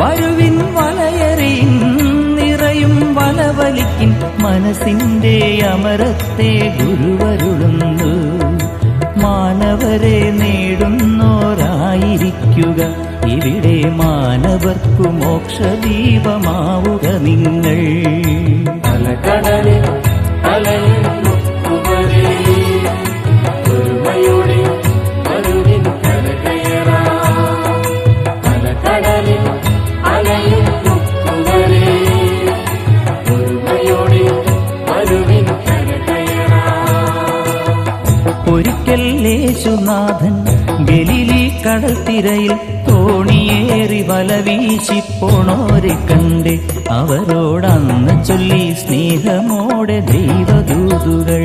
വരുവിൻ വലയറിയിൻ നിറയും വലവലിക്കിൻ മനസ്സിന്റെ അമരത്തെ ഗുരുവരുളുന്നു. മാനവരെ നേടുന്നോരായിരിക്കുക, ഇവിടെ മാനവർക്കു മോക്ഷദീപമാവുക നിങ്ങൾ. അലകടലിൽ അലയുന്നവരെ ഒരുമയോടെ വരുവിൻ കരകയറാം. അലകടലിൽ അലയുന്നവരെ ഒരുമയോടെ വരുവിൻ കരകയറാം. ഒരിക്കൽ യേശുനാഥൻ ഗലീലി കടൽത്തിരയിൽ തോണിയേറി വല വീശിപ്പോണോരെ കണ്ട് അവരോടന്ന് ചൊല്ലി സ്നേഹമോടെ ദൈവദൂതുകൾ.